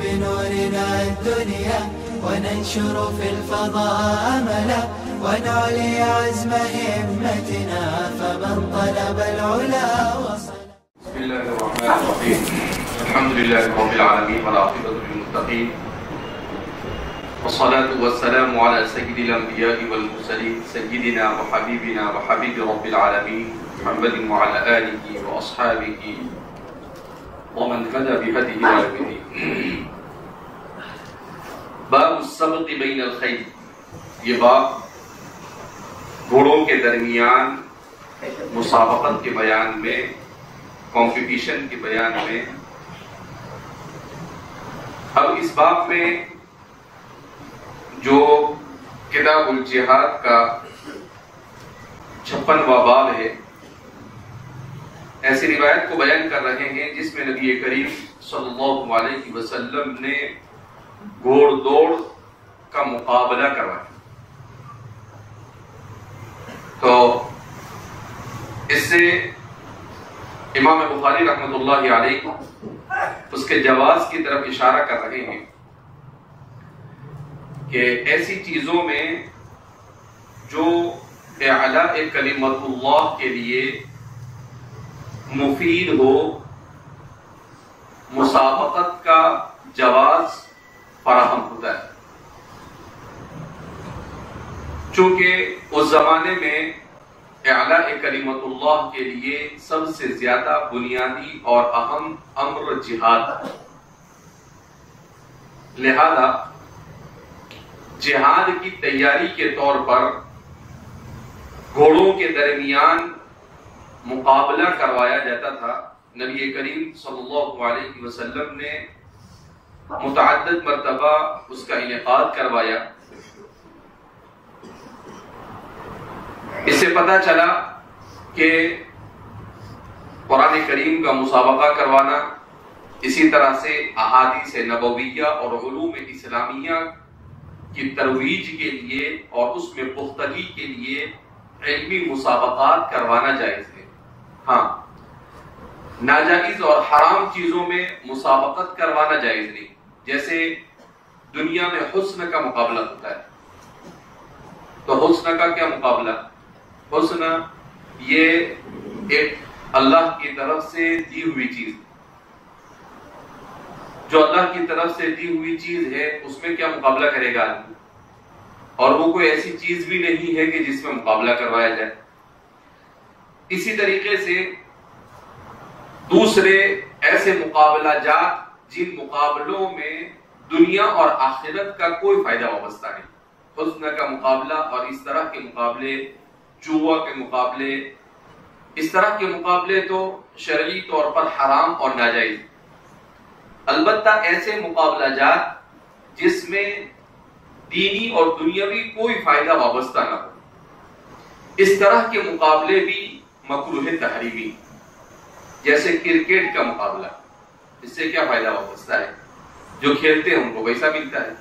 بنورنا الدنيا وننشر في الفضاء أملا ونعلي عزم همتنا فمن طلب العلا وصل. بسم الله الرحمن الرحيم. الحمد لله رب العالمين والعاقبة للمتقين والصلاة والسلام على سيد الأنبياء والمرسلين سيدنا وحبيبنا وحبيب رب العالمين محمد وعلى آله وأصحابه ومن هدى بهديه إلى يوم الدين. باب السبق بین الخیل. یہ باب گھوڑوں کے درمیان مسابقت کے بیان میں، کمپٹیشن کے بیان میں. اب اس باب میں جو کتاب الجہاد کا 56واں باب ہے، ایسی روایت کو بیان کر رہے ہیں جس میں نبی کریم صلی اللہ علیہ وسلم نے گھوڑ دوڑ کا مقابلہ کروایا. تو اس سے امام بخاری رحمۃ اللہ علیہ اس کے جواز کی طرف اشارہ کر رہے ہیں کہ ایسی چیزوں میں جو اعلاء کلمت اللہ کے لیے مفید ہو، مسابقت کا جواز فراہم ہوتا ہے. چونکہ اس زمانے میں اعلاء کلمت اللہ کے لیے سب سے زیادہ بنیادی اور اہم امر جہاد ہے. لہذا جہاد کی تیاری کے طور پر گھوڑوں کے درمیان مقابلہ کروایا جاتا تھا. نبی کریم صلی اللہ علیہ وسلم نے متعدد مرتبہ اس کا انعقاد کروایا. اس سے پتہ چلا کہ قرآن کریم کا مسابقہ کروانا، اسی طرح سے احادیث نبویہ اور علوم اسلامیہ کی ترویج کے لیے اور اس میں پختگی کے لیے علمی مسابقات کروانا جائز ہے. ہاں، ناجائز اور حرام چیزوں میں مسابقت کروانا جائز نہیں. جیسے دنیا میں حسن کا مقابلہ ہوتا ہے، تو حسن کا کیا مقابلہ؟ حسن یہ ایک اللہ کی طرف سے دی ہوئی چیز، جو اللہ کی طرف سے دی ہوئی چیز ہے اس میں کیا مقابلہ کرے گا آدمی؟ اور وہ کوئی ایسی چیز بھی نہیں ہے کہ جس میں مقابلہ کروایا جائے. اسی طریقے سے دوسرے ایسے مقابلہ جات جن مقابلوں میں دنیا اور آخرت کا کوئی فائدہ وابستہ نہیں. حسن کا مقابلہ اور اس طرح کے مقابلے، جوا کے مقابلے، اس طرح کے مقابلے تو شرعی طور پر حرام اور ناجائز. البتہ ایسے مقابلہ جات جس میں دینی اور دنیاوی کوئی فائدہ وابستہ نہ ہو، اس طرح کے مقابلے بھی مکروہ تحریمی. جیسے کرکٹ کا مقابلہ، اس سے کیا فائدہ وابستہ ہے؟ جو کھیلتے ہیں ان کو پیسہ ملتا ہے.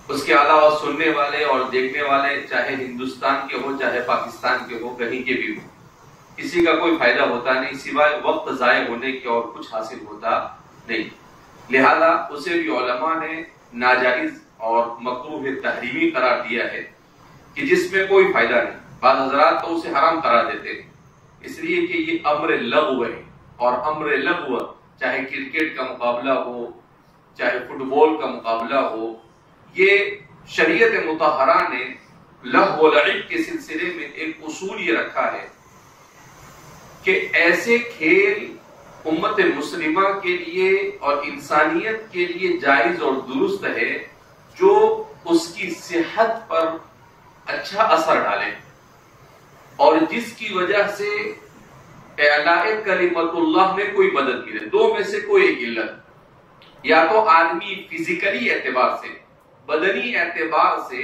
اس کے علاوہ سننے والے اور دیکھنے والے چاہے ہندوستان کے ہو چاہے پاکستان کے ہو، کہیں کے بھی ہو، کسی کا کوئی فائدہ ہوتا نہیں سوائے وقت ضائع ہونے کے، اور کچھ حاصل ہوتا نہیں. لہذا اسے بھی علماء نے ناجائز اور مکروہ تحریمی قرار دیا ہے کہ جس میں کوئی فائدہ نہیں. بعض حضرات تو اسے حرام قرار دیتے ہیں، اس لیے کہ یہ امر لغو ہے. اور امر لغو چاہے کرکٹ کا مقابلہ ہو چاہے فٹ بال کا مقابلہ ہو، یہ شریعت مطہرہ نے لہو و لعب کے سلسلے میں ایک اصول یہ رکھا ہے کہ ایسے کھیل امت مسلمہ کے لیے اور انسانیت کے لیے جائز اور درست ہے جو اس کی صحت پر اچھا اثر ڈالے، اور جس کی وجہ سے اعلاء کلمت اللہ میں کوئی مدد ملے. دو میں سے کوئی ایک علت، یا تو آدمی فزیکلی اعتبار سے، بدنی اعتبار سے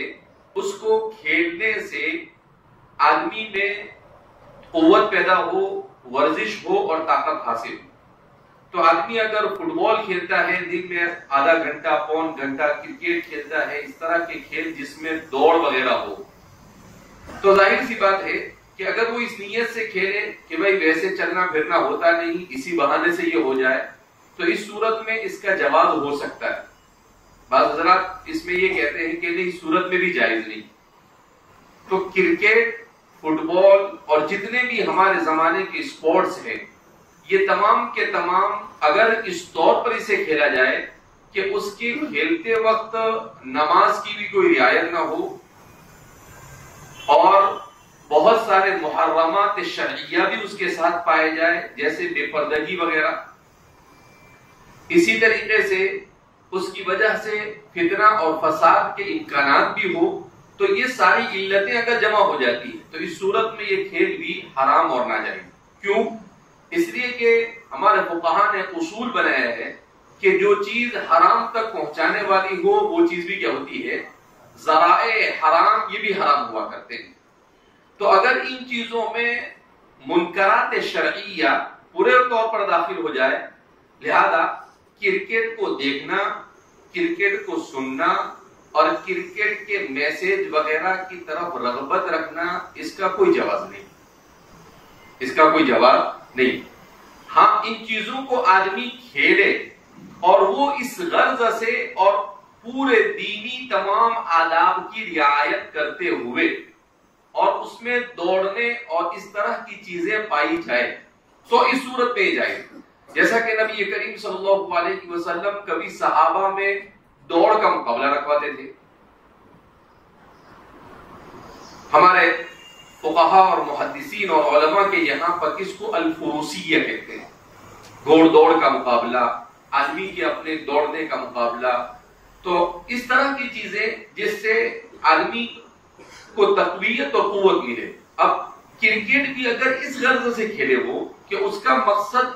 اس کو کھیلنے سے آدمی میں قوت پیدا ہو، ورزش ہو اور طاقت حاصل ہو. تو آدمی اگر فٹ بال کھیلتا ہے، دن میں آدھا گھنٹہ پون گھنٹہ کرکٹ کھیلتا ہے، اس طرح کے کھیل جس میں دوڑ وغیرہ ہو، تو ظاہر سی بات ہے کہ اگر وہ اس نیت سے کھیلے کہ بھائی ویسے چلنا پھرنا ہوتا نہیں، اسی بہانے سے یہ ہو جائے، تو اس صورت میں اس کا جواز ہو سکتا ہے. بعض حضرات اس میں یہ کہتے ہیں کہ نہیں صورت میں بھی جائز نہیں. تو کرکٹ، فٹ بال اور جتنے بھی ہمارے زمانے کے اسپورٹس ہیں یہ تمام کے تمام اگر اس طور پر اسے کھیلا جائے کہ اس کے کھیلتے وقت نماز کی بھی کوئی رعایت نہ ہو اور بہت سارے محرمات شرعیہ بھی اس کے ساتھ پائے جائے جیسے بے پردگی وغیرہ، اسی طریقے سے اس کی وجہ سے فتنہ اور فساد کے امکانات بھی ہو، تو یہ ساری علتیں اگر جمع ہو جاتی ہیں تو اس صورت میں یہ کھیل بھی حرام اور ناجائز. کیوں؟ اس لیے کہ ہمارے فقہاء نے اصول بنایا ہے کہ جو چیز حرام تک پہنچانے والی ہو وہ چیز بھی کیا ہوتی ہے؟ ذرائع حرام یہ بھی حرام ہوا کرتے ہیں. تو اگر ان چیزوں میں منکرات شرعیہ پورے طور پر داخل ہو جائے، لہذا کرکٹ کو دیکھنا، کرکٹ کو سننا اور کرکٹ کے میسج وغیرہ کی طرف رغبت رکھنا اس کا کوئی جواز نہیں، اس کا کوئی جواز نہیں. ہاں ان چیزوں کو آدمی کھیلے اور وہ اس غرض سے اور پورے دینی تمام آداب کی رعایت کرتے ہوئے اور اس میں دوڑنے اور اس طرح کی چیزیں پائی جائے تو اس صورت میں جائے. جیسا کہ نبی کریم صلی اللہ علیہ وسلم کبھی صحابہ میں دوڑ کا مقابلہ رکھواتے تھے. ہمارے فقہاء اور محدثین اور علماء کے یہاں پر اس کو الفروسیہ کہتے ہیں، گھوڑ دوڑ کا مقابلہ، آدمی کے اپنے دوڑنے کا مقابلہ. تو اس طرح کی چیزیں جس سے آدمی کو تقویت اور قوت ملے. اب کرکٹ بھی اگر اس غرض سے کھیلے وہ کہ اس کا مقصد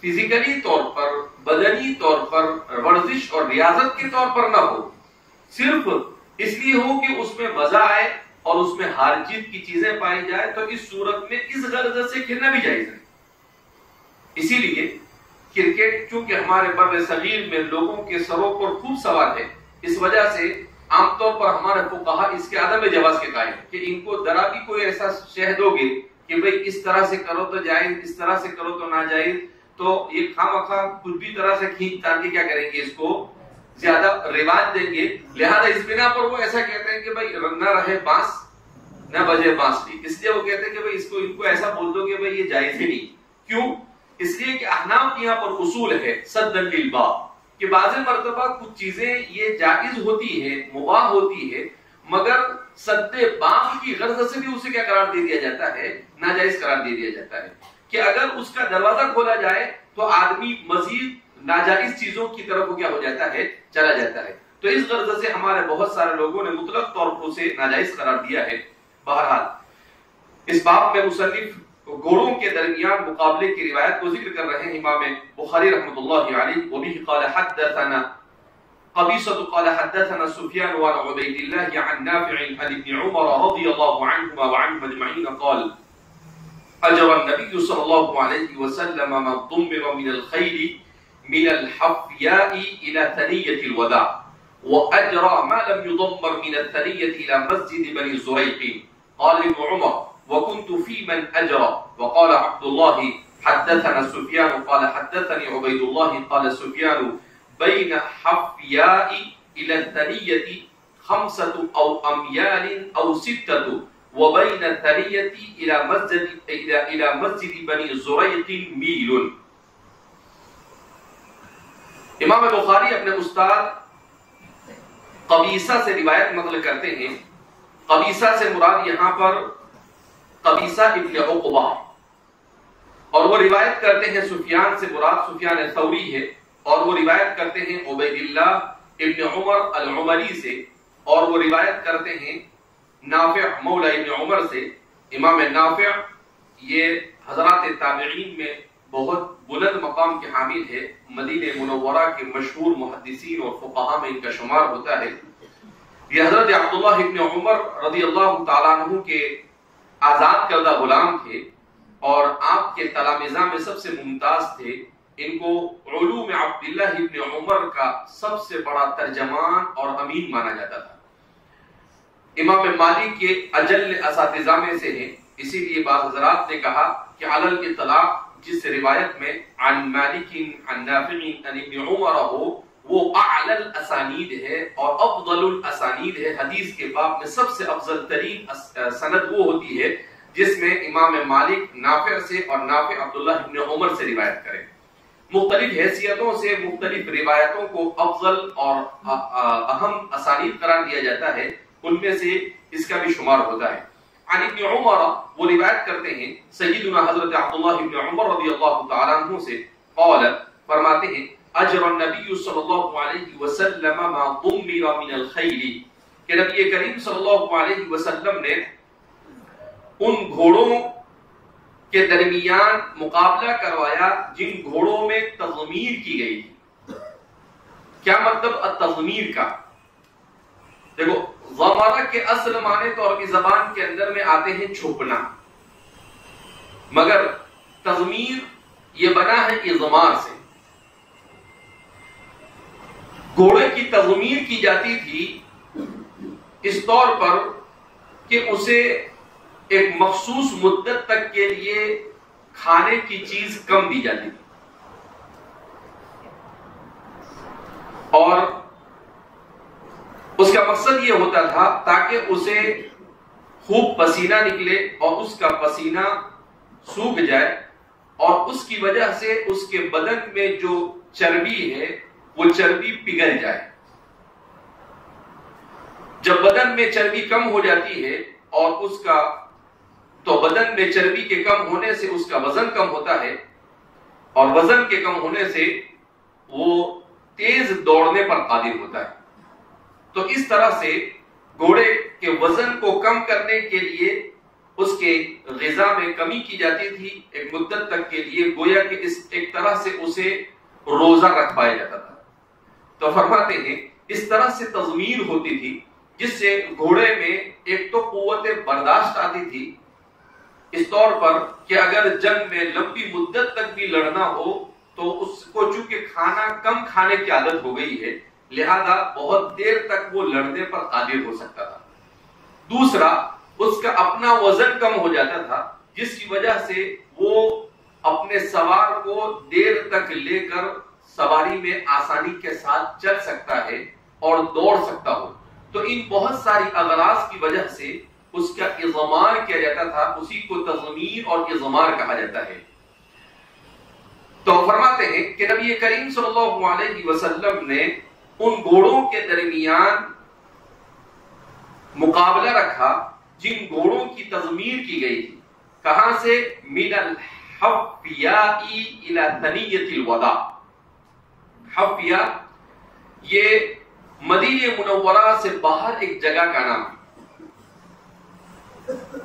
فزیکلی طور پر، بدنی طور پر، ورزش اور ریاضت کے طور پر نہ ہو، صرف اس لیے ہو کہ اس میں مزہ آئے اور اس میں ہار جیت کی چیزیں پائی جائے، تو اس صورت میں اس غرض سے کھیلنا بھی جائز ہے. اسی لیے کرکٹ چونکہ ہمارے بر صغیر میں لوگوں کے سروں پر خوب سوار ہے، اس وجہ سے عام طور پر ہمارے فقہاء اس کے عدم جواز کے قائل ہیں کہ ان کو ذرا بھی کوئی ایسا شہ دو گے کہ بھئی اس طرح سے کرو تو جائز، اس طرح سے کرو تو ناجائز، تو یہ خواہ کچھ بھی طرح سے کھینچ تان کے کیا کریں گے، اس کو زیادہ رواج دیں گے. لہذا اس بنا پر وہ ایسا کہتے ہیں کہ بھئی نہ رہے بانس نہ بجے بانسری. اس لیے وہ کہتے ہیں کہ بھئی اس کو ان کو ایسا بول دو کہ بھئی یہ جائز ہی نہیں. کیوں؟ اس لیے کہ احناف کے یہاں پر اصول ہے سدا للباب کہ بعض مرتبہ کچھ چیزیں یہ جائز ہوتی ہے، مباح ہوتی ہے، مگر سد باب کی غرض سے بھی اسے کیا قرار دے دیا جاتا ہے؟ ناجائز قرار دے دیا جاتا ہے. کہ اگر اس کا دروازہ کھولا جائے تو آدمی مزید ناجائز چیزوں کی طرف وہ کیا ہو جاتا ہے؟ چلا جاتا ہے. تو اس غرض سے ہمارے بہت سارے لوگوں نے مطلق طور پر اسے ناجائز قرار دیا ہے. بہرحال اس باب میں مصنف گھوڑوں کے درمیان مقابلے کی روایت کو ذکر کر رہے ہیں امام بخاری رحمۃ اللہ علیہ. وبه قال حدثنا قبيصة قال حدثنا سفيان وعن عبيد الله عن نافع عن ابن عمر رضي الله عنهما وعنهم اجمعين قال اجر النبي صلى الله عليه وسلم من ضمر من الخيل من الحفياء الى ثنية الوداع واجرى ما لم يضمر من الثنية الى مسجد بني زريق. قال ابن عمر وكنت في من اجرى. وقال عبد الله حدثنا سفيان قال حدثني عبيد الله قال سفيان بين حفياء الى الثنية 5 أو أميال أو 6 وبين الثنية إلى مسجد بني زريق ميل. امام بخاری اپنے استاد قبیصہ سے روایت نقل کرتے ہیں. قبیصہ سے مراد یہاں پر قبیصہ ابن عقبہ، اور وہ روایت کرتے ہیں سفیان سے مراد سفیان ثوری ہے، اور وہ روایت کرتے ہیں عبید اللہ ابن عمر العمری سے، اور وہ روایت کرتے ہیں نافع مولا ابن عمر سے. امام نافع یہ حضرات تابعین میں بہت بلند مقام کے حامل ہے، مدینہ منورہ کے مشہور محدثین اور فقہاء میں ان کا شمار ہوتا ہے. یہ حضرت عبداللہ ابن عمر رضی اللہ تعالیٰ عنہ کے آزاد کردہ غلام تھے اور آپ کے تلامذہ میں سب سے ممتاز تھے. ان کو علوم عبداللہ ابن عمر کا سب سے بڑا ترجمان اور امین مانا جاتا تھا. امام مالک کے اجل اساتذہ میں سے ہیں، اسی لیے بعض حضرات نے کہا کہ علی الاطلاق جس روایت میں عن مالک عن نافع عن ابن عمر ہو وہ اعلی الاسانید ہے اور افضل الاسانید ہے. حدیث کے باب میں سب سے افضل ترین سند وہ ہوتی ہے جس میں امام مالک نافع سے اور نافع عبداللہ ابن عمر سے روایت کریں. مختلف حیثیتوں سے مختلف روایتوں کو افضل اور اہم اسانید قرار دیا جاتا ہے، ان میں سے اس کا بھی شمار ہوتا ہے. عن ابن عمر وہ روایت کرتے ہیں سیدنا حضرت عبداللہ ابن عمر رضی اللہ تعالیٰ عنہ سے، قال فرماتے ہیں اجر النبی صلی اللہ علیہ وسلم ما ضمر من الخیل، کہ نبی کریم صلی اللہ علیہ وسلم نے ان گھوڑوں کے درمیان مقابلہ کروایا جن گھوڑوں میں تضمیر کی گئی تھی. کیا مطلب التضمیر کا؟ دیکھو ضمارہ کے اصل معنی تو عربی زبان کے اندر میں آتے ہیں چھپنا، مگر تضمیر یہ بنا ہے اضمار سے. گھوڑے کی تضمیر کی جاتی تھی اس طور پر کہ اسے ایک مخصوص مدت تک کے لیے کھانے کی چیز کم دی جاتی تھی، اور اس کا مقصد یہ ہوتا تھا تاکہ اسے خوب پسینہ نکلے اور اس کا پسینہ سوکھ جائے اور اس کی وجہ سے اس کے بدن میں جو چربی ہے وہ چربی پگھل جائے. جب بدن میں چربی کم ہو جاتی ہے اور اس کا تو بدن میں چربی کے کم ہونے سے اس کا وزن کم ہوتا ہے، اور وزن کے کم ہونے سے وہ تیز دوڑنے پر قادر ہوتا ہے. تو اس طرح سے گھوڑے کے وزن کو کم کرنے کے لیے اس کے غذا میں کمی کی جاتی تھی ایک مدت تک کے لیے، گویا کہ اس ایک طرح سے اسے روزہ رکھ پایا جاتا تھا. تو فرماتے ہیں اس طرح سے تضمیر ہوتی تھی جس سے گھوڑے میں ایک تو قوت برداشت آتی تھی، اس طور پر کہ اگر جنگ میں لمبی مدت تک بھی لڑنا ہو تو اس کو چونکہ کھانا کم کھانے کی عادت ہو گئی ہے لہذا بہت دیر تک وہ لڑنے پر قادر ہو سکتا تھا. دوسرا اس کا اپنا وزن کم ہو جاتا تھا جس کی وجہ سے وہ اپنے سوار کو دیر تک لے کر سواری میں آسانی کے ساتھ چل سکتا ہے اور دوڑ سکتا ہو. تو ان بہت ساری اغراض کی وجہ سے اس کا اضمار کیا جاتا تھا، اسی کو تضمیر اور اضمار کہا جاتا ہے. تو فرماتے ہیں کہ نبی کریم صلی اللہ علیہ وسلم نے ان گھوڑوں کے درمیان مقابلہ رکھا جن گھوڑوں کی تضمیر کی گئی تھی. کہاں سے؟ من الحفیاء الى ثنیۃ الوداع. حفیہ یہ مدینہ منورہ سے باہر ایک جگہ کا نام ہے.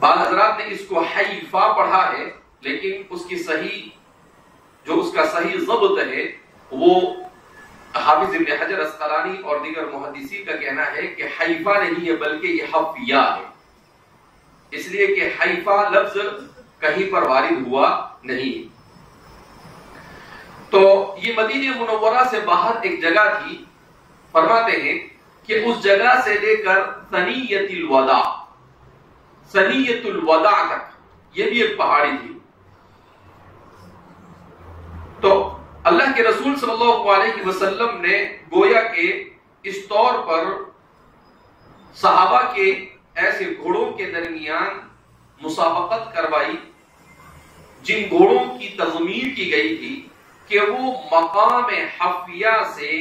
بعض حضرات نے اس کو حیفا پڑھا ہے لیکن اس کی صحیح جو اس کا صحیح ضبط ہے وہ حافظ ابن حجر اسقلانی اور دیگر محدثین کا کہنا ہے کہ حیفا نہیں ہے بلکہ یہ حفیہ ہے، اس لیے کہ حیفا لفظ کہیں پر وارد ہوا نہیں. تو یہ مدینہ منورہ سے باہر ایک جگہ تھی. فرماتے ہیں کہ اس جگہ سے لے کر ثنیۃ الوداع، ثنیۃ الوداع تک یہ بھی ایک پہاڑی تھی. تو اللہ کے رسول صلی اللہ علیہ وسلم نے گویا کہ اس طور پر صحابہ کے ایسے گھوڑوں کے درمیان مسابقت کروائی جن گھوڑوں کی تضمیر کی گئی تھی کہ وہ مقام حفیہ سے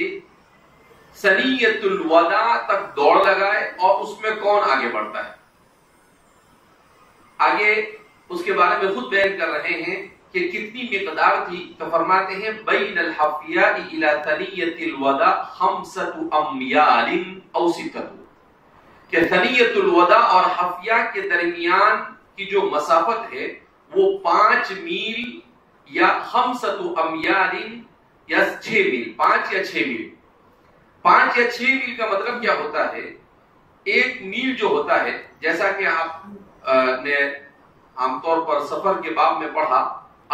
ثنیۃ الوداع تک دوڑ لگائے اور اس میں کون آگے بڑھتا ہے. آگے اس کے بارے میں خود بیان کر رہے ہیں کہ کتنی مقدار تھی. تو فرماتے ہیں بین الحفیاء الی ثنیۃ الوداع 5 امیال او 6، کہ ثنیۃ الوداع اور حفیہ کے درمیان کی جو مسافت ہے وہ 5 میل یا 5 امیال یا 6 میل، 5 یا 6 میل. 5 یا 6 میل کا مطلب کیا ہوتا ہے؟ 1 میل جو ہوتا ہے جیسا کہ آپ نے عام طور پر سفر کے باب میں پڑھا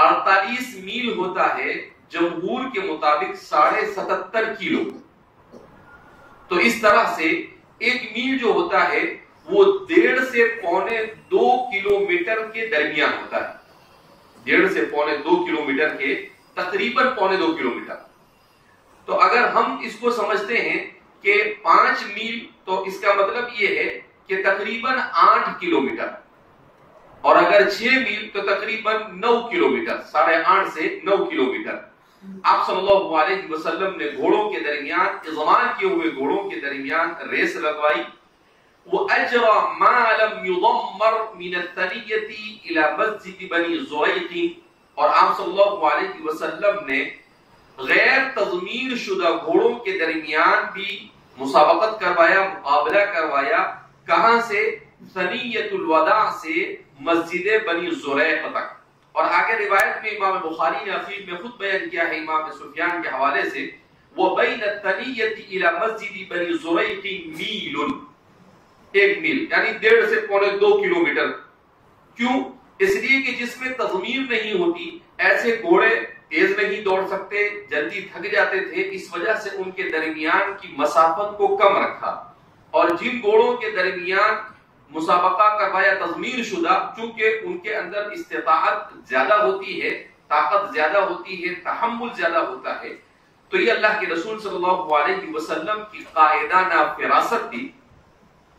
48 میل ہوتا ہے جمہور کے مطابق 77.5 کلو. تو اس طرح سے 1 میل جو ہوتا ہے وہ 1.5 سے 2.25 کلومیٹر کے درمیان ہوتا ہے. 1.5 سے پونے 2 کلومیٹر کے تقریباً پونے 2 کلومیٹر. تو اگر ہم اس کو سمجھتے ہیں کہ 5 میل تو اس کا مطلب یہ ہے کہ تقریباً 8 کلومیٹر، اور اگر 6 میل تو تقریباً 9 کلومیٹر، 8.5 سے 9 کلومیٹر. آپ صلی اللہ علیہ وسلم نے گھوڑوں کے درمیان، اضمان کیے ہوئے گھوڑوں کے درمیان ریس لگوائی. وَأَجْرَى مَا لَمْ يُضَمَّرْ مِنَ الثَّنِيَّةِ إِلَى مَسْجِدِ بَنِي زُرَيْقٍ، اور آپ صلی اللہ علیہ وسلم نے غیر تضمیر شدہ گھوڑوں کے درمیان بھی مسابقت کروایا، مقابلہ کروایا. کہاں سے؟ ثنیۃ الوداع سے مسجد بنی زریق تک. اور آگے روایت میں امام بخاری نے اخیر میں خود بیان کیا ہے امام سفیان کے حوالے سے، وَبَيْنَ الثَّنِيَّةِ إِلَى مَسْجِدِ بَنِي زُرَيْقٍ مِيلٌ، 1 میل یعنی 1.5 سے پونے 2 کلومیٹر. کیوں؟ اس لیے کہ جس میں تضمیر نہیں ہوتی ایسے گھوڑے تیز نہیں دوڑ سکتے، جلدی تھک جاتے تھے، اس وجہ سے ان کے درمیان کی مسافت کو کم رکھا. اور جن گھوڑوں کے درمیان مسابقہ کروایا تضمیر شدہ، چونکہ ان کے اندر استطاعت زیادہ ہوتی ہے، طاقت زیادہ ہوتی ہے، تحمل زیادہ ہوتا ہے، تو یہ اللہ کے رسول صلی اللہ علیہ وسلم کی قائدانہ فراست تھی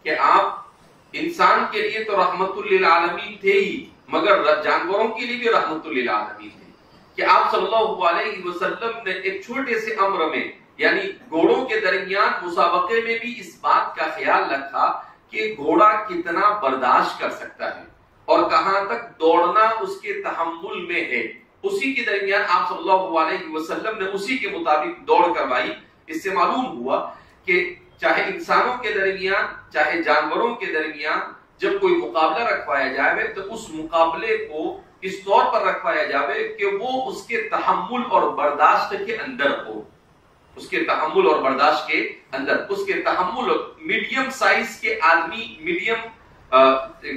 کہ آپ انسان کے لیے تو رحمت للعالمین تھے ہی، مگر جانوروں کے لیے بھی رحمت للعالمین تھے، کہ آپ صلی اللہ علیہ وسلم نے ایک چھوٹے سے امر میں یعنی گھوڑوں کے درمیان مسابقے میں بھی اس بات کا خیال رکھا کہ گھوڑا کتنا برداشت کر سکتا ہے اور کہاں تک دوڑنا اس کے تحمل میں ہے. اسی کے درمیان آپ صلی اللہ علیہ وسلم نے اسی کے مطابق دوڑ کروائی. اس سے معلوم ہوا کہ چاہے انسانوں کے درمیان چاہے جانوروں کے درمیان جب کوئی مقابلہ رکھوایا جائے تو اس مقابلے کو اس طور پر رکھوایا جائے کہ وہ اس کے تحمل اور برداشت کے اندر ہو. اس کے تحمل اور برداشت کے اندر، اس کے تحمل میڈیم سائز کے آدمی، میڈیم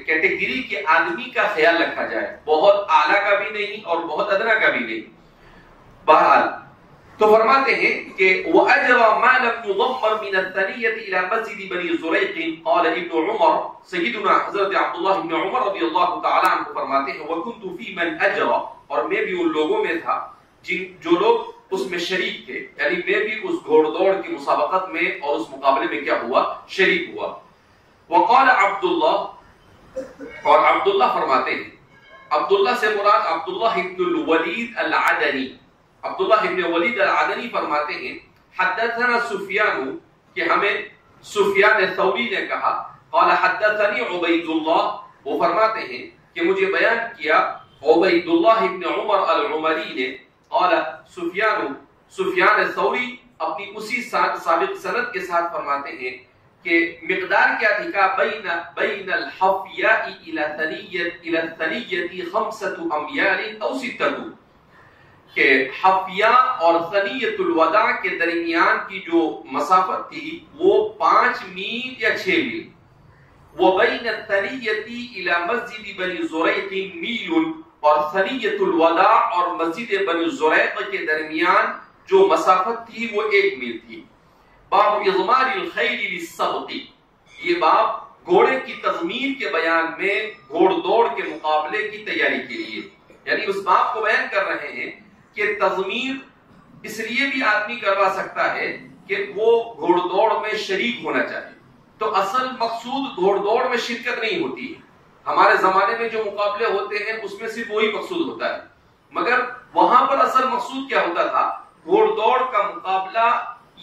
کیٹیگری کے آدمی کا خیال رکھا جائے، بہت اعلیٰ کا بھی نہیں اور بہت ادنا کا بھی نہیں. بہرحال تو فرماتے ہیں کہ وَأَجْرَى مَا لَمْ يُضَمَّرْ مِنَ الثَّنِيَّةِ إِلَى مَسْجِدِ بَنِي زُرَيْقٍ. قال ابن عمر، سیدنا حضرت عبداللہ ابن عمر رضی اللہ تعالیٰ عنہ فرماتے ہیں وَكُنْتُ فِي مَنْ أَجْرَى، اور میں بھی ان لوگوں میں تھا جو لوگ اس میں شریک تھے، یعنی میں بھی اس گھوڑ دوڑ کی مسابقت میں اور اس مقابلے میں کیا ہوا؟ شریک ہوا. وقال عبداللہ، اور عبداللہ فرماتے ہیں، عبداللہ سے مراد عبداللہ ابن الولید العدنی، عبداللہ ابن ولید العدنی فرماتے ہیں حدثنا سفیان، کہ ہمیں سفیان ثوری نے کہا، قال حدثنی عبید اللہ، وہ فرماتے ہیں کہ مجھے بیان کیا عبید اللہ ابن عمر العمری نے. قال سفیان ثوری اپنی اسی سابق سند کے ساتھ فرماتے ہیں کہ مقدار کیا تھی؟ کہ بین الحفیاء الى الثنیۃ 5 امیال او 6، کہ حفیاء اور ثنیۃ الوداع کے درمیان کی جو مسافت تھی وہ 5 میل یا 6 میل. وبین الثنیۃ الى مسجد بنی زریق میل، اور ثنیۃ الوداع اور مسجد بنی زریق کے درمیان جو مسافت تھی وہ 1 میل تھی. باب اضمار الخیل للسبق، یہ باب گھوڑے کی تضمیر کے بیان میں گھوڑ دوڑ کے مقابلے کی تیاری کے لیے، یعنی اس باب کو بیان کر رہے ہیں کہ تضمیر اس لیے بھی آدمی کروا سکتا ہے کہ وہ گھوڑ دوڑ میں شریک ہونا چاہے. تو اصل مقصود گھوڑ دوڑ میں شرکت نہیں ہوتی ہے. ہمارے زمانے میں جو مقابلے ہوتے ہیں اس میں صرف وہی مقصود ہوتا ہے، مگر وہاں پر اصل مقصود کیا ہوتا تھا؟ گھوڑ دوڑ کا مقابلہ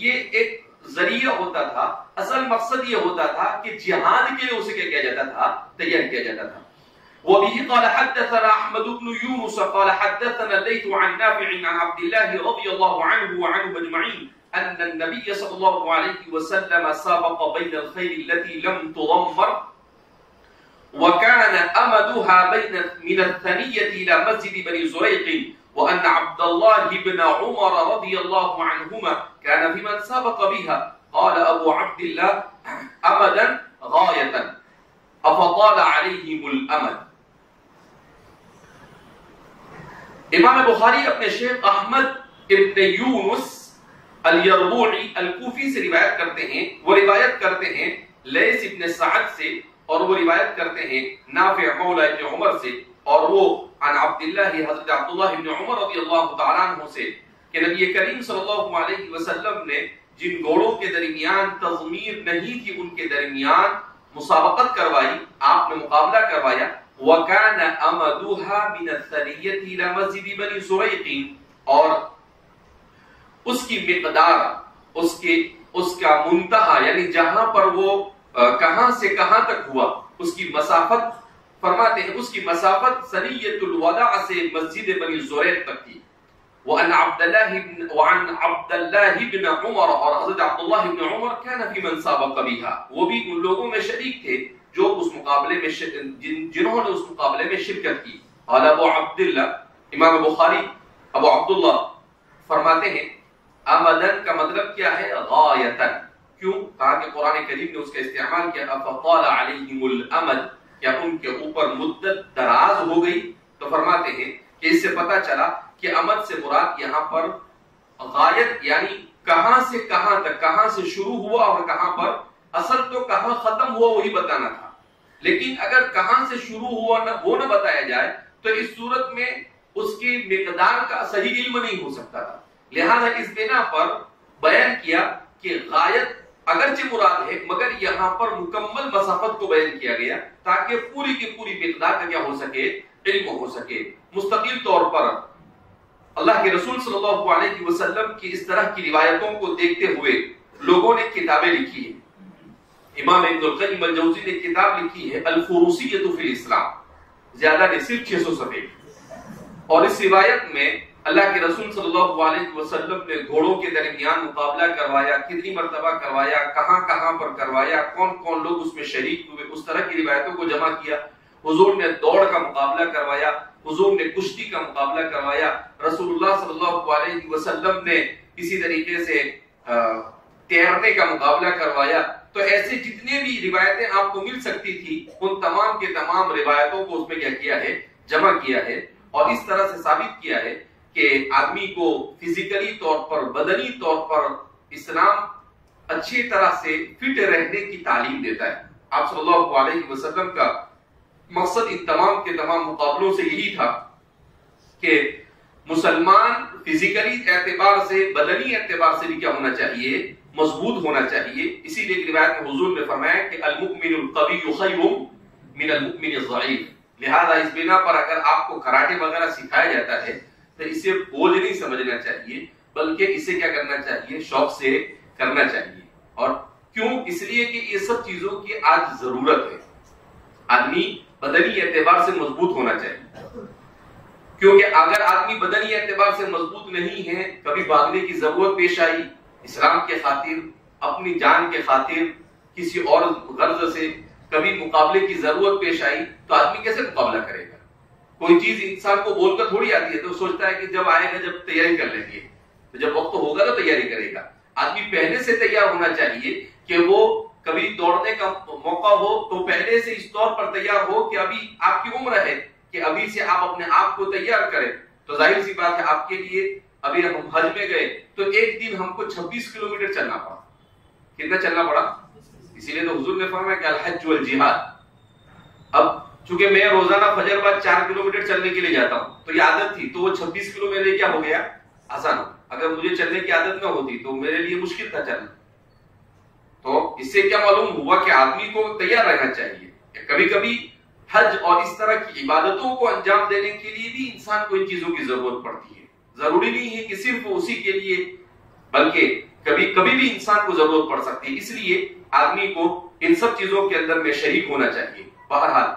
یہ ایک ذریعہ ہوتا تھا. اصل مقصد یہ ہوتا تھا کہ جہاد کے لیے اسے کیا کیا جاتا تھا؟ تیار کیا جاتا تھا. وبه قال حدثنا احمد بن يونس قال حدثنا الليث عن نافع عن عبد الله رضي الله عنه وعنه اجمعين ان النبي صلى الله عليه وسلم سابق بين الخيل التي لم تضمر وكان امدها بين من الثنية الى مسجد بني زريق، وان عبد الله بن عمر رضي الله عنهما كان في من سابق بها. قال ابو عبد الله امدا غاية افطال عليهم الامد. امام بخاری اپنے شیخ احمد ابن یونس الیربوعی الکوفی سے روایت کرتے ہیں، وہ روایت کرتے ہیں لیث ابن سعد سے، اور وہ روایت کرتے ہیں نافع مولا ابن عمر سے اور وہ عن عبداللہ حضرت عبداللہ ابن عمر رضی اللہ تعالیٰ عنہ سے کہ نبی کریم صلی اللہ علیہ وسلم نے جن گھوڑوں کے درمیان تضمیر نہیں تھی ان کے درمیان مسابقت کروائی، آپ نے مقابلہ کروایا. وَكَانَ أَمَدُهَا مِنَ الثَّنِيَّةِ إِلَى مَسْجِدِ بَنِي زُرَيْقٍ، اور اس کی مقدار، اس کا منتہا یعنی جہاں پر وہ کہاں سے کہاں تک ہوا اس کی مسافت فرماتے ہیں اس کی مسافت ثنیۃ الوداع سے مسجد بنی زریق تک تھی. وعن عبد الله بن عمر، اور حضرت عبداللہ بن عمر كان في من سابق بها، وہ بھی ان لوگوں میں شریک تھے جو اس مقابلے میں جنہوں نے اس مقابلے میں شرکت کی. قال ابو عبداللہ، امام بخاری ابو عبداللہ فرماتے ہیں آمدن کا مطلب کیا ہے؟ غایتن. کیوں؟ کہا کہ قرآن کریم نے اس کا استعمال کیا فطال علیہم الامد، کیا ان کے اوپر مدت دراز ہو گئی. تو فرماتے ہیں کہ اس سے پتہ چلا کہ امد سے مراد یہاں پر غایت یعنی کہاں سے کہاں تک، کہاں سے شروع ہوا اور کہاں پر، اصل تو کہاں ختم ہوا وہی بتانا تھا، لیکن اگر کہاں سے شروع ہوا وہ نہ بتایا جائے تو اس صورت میں اس کی مقدار کا صحیح علم نہیں ہو سکتا تھا. لہذا اس بنا پر بیان کیا کہ غایت اگرچہ مراد ہے مگر یہاں پر مکمل مسافت کو بیان کیا گیا تاکہ پوری کی پوری مقدار کا کیا ہو سکے، علم ہو سکے. مستقل طور پر اللہ کے رسول صلی اللہ علیہ وسلم کی اس طرح کی روایتوں کو دیکھتے ہوئے لوگوں نے کتابیں لکھی ہیں. امام ابن القیم الجوزی نے کتاب لکھی ہے الفروسیۃ فی الاسلام، زیادہ نہیں صرف 600 صفحے، اور اس روایت میں اللہ کے رسول صلی اللہ علیہ وسلم نے گھوڑوں کے درمیان مقابلہ کروایا، کتنی مرتبہ کروایا، کہاں کہاں پر کروایا، کون کون لوگ اس میں شریک ہوئے، اس طرح کی روایتوں کو جمع کیا. حضور نے دوڑ کا مقابلہ کروایا، حضور نے کشتی کا مقابلہ کروایا، رسول اللہ صلی اللہ علیہ وسلم نے اسی طریقے سے تیرنے کا مقابلہ کروایا. تو ایسے جتنے بھی روایتیں آپ کو مل سکتی تھی ان تمام کے تمام روایتوں کو اس میں کیا کیا ہے، جمع کیا ہے، اور اس طرح سے ثابت کیا ہے کہ آدمی کو فزیکلی طور پر، بدنی طور پر اسلام اچھی طرح سے فٹ رہنے کی تعلیم دیتا ہے. آپ صلی اللہ علیہ وسلم کا مقصد ان تمام کے تمام مقابلوں سے یہی تھا کہ مسلمان فزیکلی اعتبار سے، بدنی اعتبار سے بھی کیا ہونا چاہیے، مضبوط ہونا چاہیے. اسی لیے روایت میں حضور نے فرمایا کہ المؤمن القوی خیر من المؤمن الضعیف. لہذا اس بنا پر اگر آپ کو کراٹے وغیرہ سکھایا جاتا ہے تو اسے بوجھ نہیں سمجھنا چاہیے، بلکہ اسے کیا کرنا چاہیے، شوق سے کرنا چاہیے. اور کیوں؟ اس لیے کہ یہ سب چیزوں کی آج ضرورت ہے. آدمی بدنی اعتبار سے مضبوط ہونا چاہیے، کیونکہ اگر آدمی بدنی اعتبار سے مضبوط نہیں ہے، کبھی بھاگنے کی ضرورت پیش آئی اسلام کے خاطر، اپنی جان کے خاطر، کسی اور غرض سے، کبھی مقابلے کی ضرورت پیش آئی تو آدمی کیسے مقابلہ کرے گا؟ کوئی چیز انسان کو بول کر تھوڑی آتی ہے، تو سوچتا ہے کہ جب آئے گا جب تیاری کر لیں گے، تو جب وقت ہوگا تو تیاری کرے گا. آدمی پہلے سے تیار ہونا چاہیے کہ وہ کبھی دوڑنے کا موقع ہو تو پہلے سے اس طور پر تیار ہو کہ ابھی آپ کی عمر ہے کہ ابھی سے آپ اپنے آپ کو تیار کریں. تو ظاہر سی بات ہے آپ کے لیے ابھی ہم حج میں گئے تو ایک دن ہم کو 26 کلومیٹر چلنا پڑا. کتنا چلنا پڑا؟ اسی لیے تو حضور نے فرمایا کہ الحج والجہاد. اب چونکہ میں روزانہ فجر بعد 4 کلومیٹر چلنے کے لیے جاتا ہوں تو یہ عادت تھی، تو وہ 26 کلو میرے لیے کیا ہو گیا، آسان ہو. اگر مجھے چلنے کی عادت نہ ہوتی تو میرے لیے مشکل تھا چلنا. تو اس سے کیا معلوم ہوا کہ آدمی کو تیار رہنا چاہیے. کبھی کبھی حج اور اس طرح کی عبادتوں کو انجام دینے کے لیے بھی انسان کو ان چیزوں کی ضرورت پڑتی ہے. ضروری نہیں ہے کہ صرف اسی کے لیے، بلکہ کبھی کبھی بھی انسان کو ضرورت پڑ سکتی ہے. اس لیے آدمی کو ان سب چیزوں کے اندر میں شریک ہونا چاہیے. بہرحال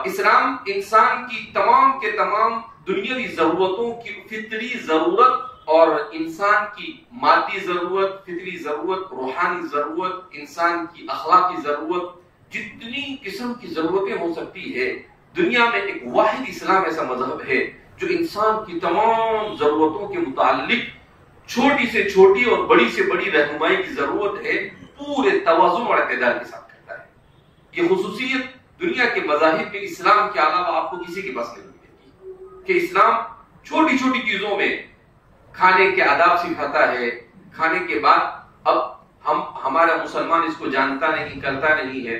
اسلام انسان کی تمام کے تمام دنیاوی ضرورتوں کی فطری ضرورت اور انسان کی مادی ضرورت، فطری ضرورت، روحانی ضرورت، انسان کی اخلاقی ضرورت، جتنی قسم کی ضرورتیں ہو سکتی ہے دنیا میں ایک واحد اسلام ایسا مذہب ہے جو انسان کی تمام ضرورتوں کے متعلق چھوٹی سے چھوٹی اور بڑی سے بڑی رہنمائی کی ضرورت ہے پورے توازن اور اعتدال کے ساتھ کرتا ہے. یہ خصوصیت دنیا کے مذاہب میں اسلام کے علاوہ آپ کو کسی کے پاس نہیں ملے گی کہ اسلام چھوٹی چھوٹی چیزوں میں کھانے کے آداب سکھاتا ہے. کھانے کے بعد اب ہمارا مسلمان اس کو جانتا نہیں، کرتا نہیں ہے.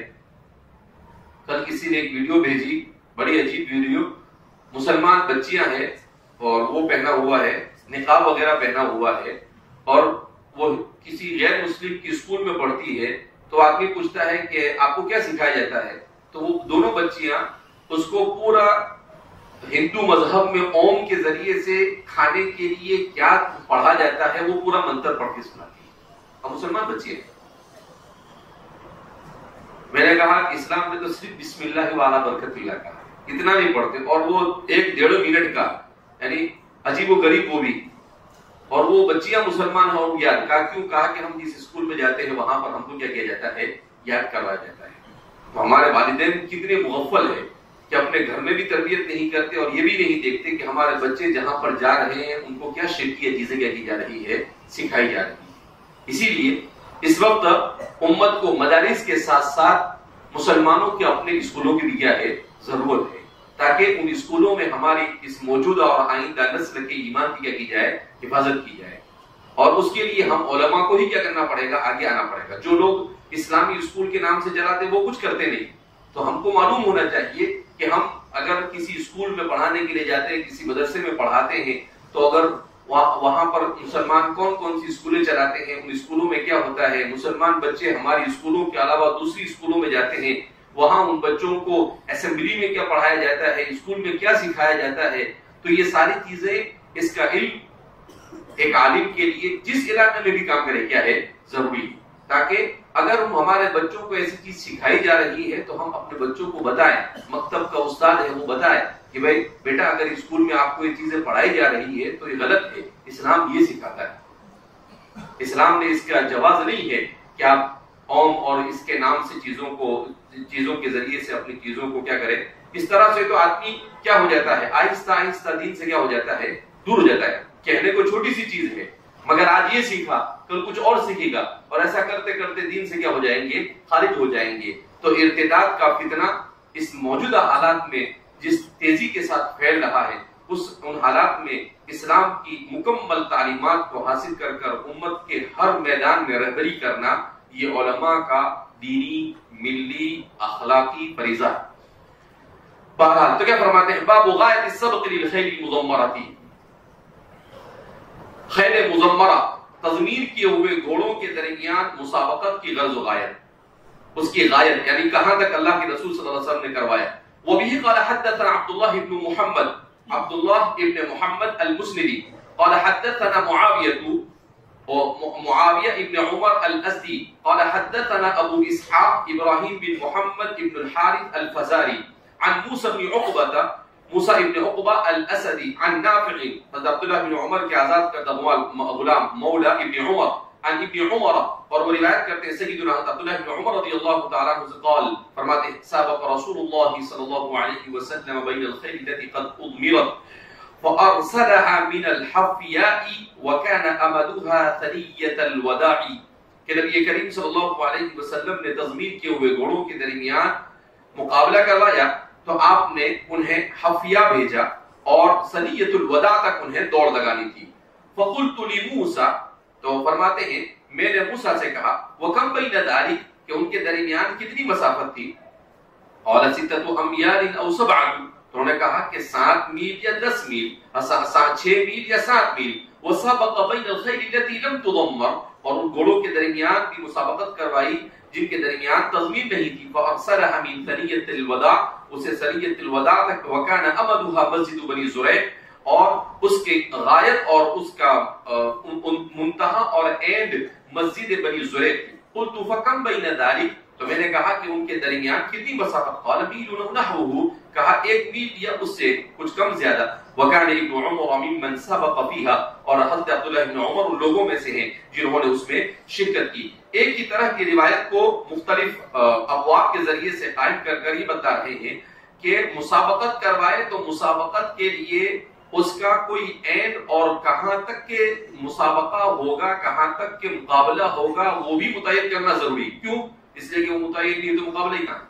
کل کسی نے ایک ویڈیو بھیجی بڑی عجیب ویڈیو، مسلمان بچیاں ہیں اور وہ پہنا ہوا ہے، نقاب وغیرہ پہنا ہوا ہے، اور وہ کسی غیر مسلم کی اسکول میں پڑھتی ہے، تو آدمی پوچھتا ہے کہ آپ کو کیا سکھایا جاتا ہے؟ تو وہ دونوں بچیاں اس کو پورا ہندو مذہب میں اوم کے ذریعے سے کھانے کے لیے کیا پڑھا جاتا ہے وہ پورا منتر پڑھ کے سناتی ہے، اور مسلمان بچی ہے۔ میں نے کہا کہ اسلام نے تو صرف بسم اللہ والا برکت اللہ کہا، اتنا نہیں پڑھتے، اور وہ 1-1.5 منٹ کا، یعنی عجیب و غریب وہ بھی، اور وہ بچیاں مسلمان ہیں اور یاد کہا، کیوں کہا کہ ہم جس اسکول میں جاتے ہیں وہاں پر ہم کو کیا کیا جاتا ہے، یاد کروایا جاتا ہے۔ تو ہمارے والدین کتنے مغفل ہیں کہ اپنے گھر میں بھی تربیت نہیں کرتے اور یہ بھی نہیں دیکھتے کہ ہمارے بچے جہاں پر جا رہے ہیں ان کو کیا شرکیہ چیزیں کیا کی جا رہی ہے، سکھائی جا رہی ہے۔ اسی لیے اس وقت امت کو مدارس کے ساتھ ساتھ مسلمانوں کے اپنے اسکولوں کی بھی کیا ہے، ضرورت ہے، تاکہ ان اسکولوں میں ہماری اس موجودہ اور آئندہ نسل کے ایمان کی کیا کی جائے، حفاظت کی جائے۔ اور اس کے لیے ہم علماء کو ہی کیا کرنا پڑے گا، آگے آنا پڑے گا۔ جو لوگ اسلامی اسکول کے نام سے چلاتے وہ کچھ کرتے نہیں، تو ہم کو معلوم ہونا چاہیے کہ ہم اگر کسی اسکول میں پڑھانے کے لیے جاتے ہیں، کسی مدرسے میں پڑھاتے ہیں، تو اگر وہاں پر مسلمان کون کون سی اسکولیں چلاتے ہیں، ان اسکولوں میں کیا ہوتا ہے، مسلمان بچے ہماری اسکولوں کے علاوہ دوسری اسکولوں میں جاتے ہیں، وہاں ان بچوں کو اسمبلی میں کیا پڑھایا جاتا ہے، اسکول میں کیا سکھایا جاتا ہے، تو یہ ساری چیزیں، اس کا علم ایک عالم کے لیے جس علاقے میں بھی کام کرے کیا ہے، ضروری، تاکہ اگر ہمارے بچوں کو ایسی چیز سکھائی جا رہی ہے تو ہم اپنے بچوں کو بتائیں، مکتب کا استاد ہے وہ بتائے کہ بھائی بیٹا اگر اسکول میں آپ کو یہ چیزیں پڑھائی جا رہی ہے تو یہ غلط ہے، اسلام یہ سکھاتا ہے، اسلام نے اس کا جواز نہیں ہے کہ آپ اوم اور اس کے نام سے چیزوں کے ذریعے سے اپنی چیزوں کو کیا کریں۔ اس طرح سے تو آدمی کیا ہو جاتا ہے، آہستہ آہستہ دین سے کیا ہو جاتا ہے، دور ہو جاتا ہے۔ کہنے کو چھوٹی سی چیز ہے، مگر آج یہ سیکھا کل کچھ اور سیکھے گا، اور ایسا کرتے کرتے دین سے کیا ہو جائیں گے، خارج ہو جائیں گے۔ تو ارتداد کا فتنہ اس موجودہ حالات میں جس تیزی کے ساتھ پھیل رہا ہے، ان حالات میں اسلام کی مکمل تعلیمات کو حاصل کر کر امت کے ہر میدان میں رہبری کرنا، یہ علماء کا دینی، ملی، اخلاقی فریضہ ہے۔ بہرحال تو کیا فرماتے ہیں، باب غایت السبق للخیل المضمرۃ، خیل مضمرہ تضمیر کیے ہوئے گھوڑوں کے درمیان مسابقت کی غرض و غایت، اس کی غایت یعنی کہاں تک اللہ کے رسول صلی اللہ علیہ وسلم نے کروایا۔ وبه قال حدثنا عبد الله بن محمد، عبد الله بن محمد المسندی، قال حدثنا معاویہ بن عمر الازدی، قال حدثنا ابو اسحاق ابراہیم بن محمد بن الحارث الفزاری، عن موسى بن عقبہ، موسیٰ ابن عقبہ الاسدی، عن نافع، عبداللہ بن عمر کے آزاد کردہ غلام مولا ابن عمر، عن ابن عمر، اور وہ روایت کرتے ہیں سیدنا عبداللہ بن عمر رضی اللہ تعالیٰ عنہ سے قال، فرماتے ہیں سابق رسول اللہ صلی اللہ علیہ وسلم بین الخیل التي قد اضمرت فارسلها من الحفیاء وكان امدها ثنیۃ الوداع، کہ نبی کریم صلی اللہ علیہ وسلم نے تضمیر کیے ہوئے گھوڑوں کے درمیان مقابلہ کروایا تو آپ نے انہیں حفیہ بھیجا اور ثنیۃ الوداع تک انہیں دوڑ لگانی تھی۔ فقلت لموسیٰ، تو فرماتے ہیں میں نے موسیٰ سے کہا، وَكَمْ بَيْنَ ذَلِكَ، کہ ان کے درمیان کتنی مسافت تھی؟ قَالَ سِتَّةُ أَمْيَالٍ أَوْ سَبْعَةٍ، تو انہوں نے کہا کہ 7 میل یا 10 میل، 6 میل یا 7 میل۔ وَسَبَقَ بَيْنَ الْخَيْلِ الَّتِي لَمْ تُضَمَّرْ، اور ان گھوڑوں کے درمیان بھی مسابقت کروائی جن کے درمیان تضمیر نہیں تھی۔ فَأَرْسَلَهَا مِنْ ثَنِيَّةِ الْوَدَاعِ، اسے ثنیۃ الوداع تک، وَكَانَ أَمَدُهَا مَسْجِدُ بنی زُرَیق، اور اس کے غایت اور اس کا منتہا اور اینڈ مسجد بنی زریق تھی۔ قلت فکم بین ذلک، تو میں نے کہا کہ ان کے درمیان کتنی مسافت؟ قال میل نحوه، کہا 1 میل یا اس سے کچھ کم زیادہ۔ وکان ابن عمر ممن سبق فيها، اور حضرت عبداللہ ابن عمر ان لوگوں میں سے ہیں جنہوں نے اس میں شرکت کی۔ ایک ہی طرح کی روایت کو مختلف ابواب کے ذریعے سے قائم کر کر ہی بتا رہے ہیں کہ مسابقت کروائے تو مسابقت کے لیے اس کا کوئی اینڈ اور کہاں تک کے مسابقہ ہوگا، کہاں تک کے مقابلہ ہوگا، وہ بھی متعین کرنا ضروری۔ کیوں؟ اس لیے کہ وہ متعین نہیں تو مقابلہ ہی کہاں۔